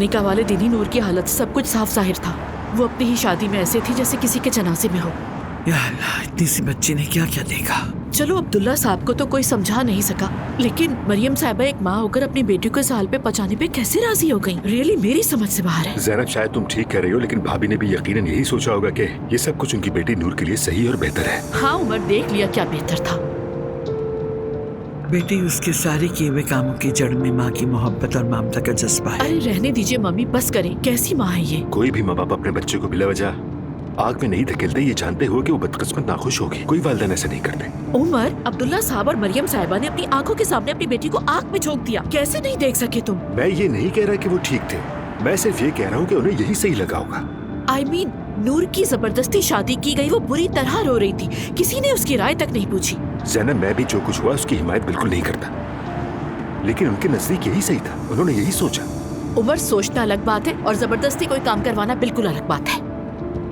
निकाह वाले दिन ही नूर की हालत सब कुछ साफ जाहिर था। वो अपनी ही शादी में ऐसे थी जैसे किसी के जनाजे में हो। या अल्लाह, इतनी सी बच्ची ने क्या क्या देखा। चलो अब्दुल्ला साहब को तो कोई समझा नहीं सका, लेकिन मरियम साहिबा एक माँ होकर अपनी बेटी को इस हाल पे पहुंचाने पे कैसे राजी हो गई? रियली मेरी समझ से बाहर है। ज़ैनब, शायद तुम ठीक कह रही हो, लेकिन भाभी ने भी यकीनन यही सोचा होगा कि ये सब कुछ उनकी बेटी नूर के लिए सही और बेहतर है। हाँ उमर, देख लिया क्या बेहतर था। बेटी उसके सारे किए हुए कामों की जड़ में माँ की मोहब्बत और ममता का जज्बा है। अरे रहने दीजिए मम्मी, बस करें। कैसी माँ है ये? कोई भी माँ बाप अपने बच्चे को बिला वजह आग में नहीं धकेलते, ये जानते हुए कि वो बदकिस्मत नाखुश होगी। कोई वालिदैन ऐसा नहीं करते। उमर, अब्दुल्ला साहब और मरियम साहिबा ने अपनी आंखों के सामने अपनी बेटी को आग में झोंक दिया। कैसे नहीं देख सके तुम? मैं ये नहीं कह रहा कि वो ठीक थे, मैं सिर्फ ये कह रहा हूँ कि उन्हें यही सही लगा होगा। I mean, नूर की जबरदस्ती शादी की गई, वो बुरी तरह रो रही थी, किसी ने उसकी राय तक नहीं पूछी। ज़ैनब, मैं भी जो कुछ हुआ उसकी हिमायत बिल्कुल नहीं करता, लेकिन उनके नजदीक यही सही था, उन्होंने यही सोचा। उमर, सोचना अलग बात है और जबरदस्ती कोई काम करवाना बिल्कुल अलग बात है।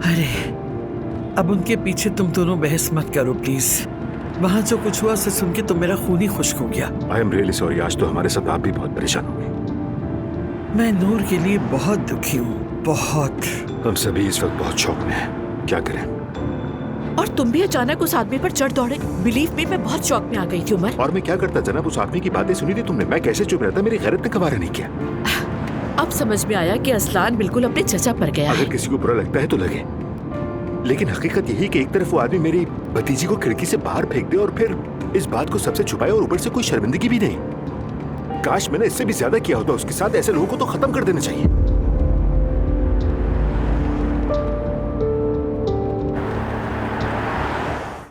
अरे अब उनके पीछे तुम दोनों बहस मत करो प्लीज। वहाँ जो कुछ हुआ उसे सुन के तो मेरा खून ही खुश्क हो गया। आई एम रियली सॉरी, आज तो हमारे साथ आप भी बहुत परेशान होंगे। मैं नूर के लिए बहुत दुखी हूँ, बहुत। हम सभी इस वक्त बहुत शौक में हैं, क्या करें। और तुम भी अचानक उस आदमी पर चढ़ दौड़े। बिलीव मी, मैं बहुत शौक में आ गई थी उमर। और मैं क्या करता जनाब, उस आदमी की बातें सुनी थी तुमने, मैं कैसे चुप रहता, मेरी गैरत ने कबारा नहीं किया। अब समझ में आया कि असलान बिल्कुल अपने चचा पर गया है। अगर किसी को बुरा लगता है तो लगे, लेकिन हकीकत यही कि एक तरफ वो आदमी मेरी भतीजी को खिड़की से बाहर फेंक दे और फिर इस बात को सबसे छुपाए, और ऊपर से कोई शर्मिंदगी भी नहीं। काश मैंने इससे भी ज्यादा किया होता उसके साथ। ऐसे लोगों को तो खत्म कर देना चाहिए।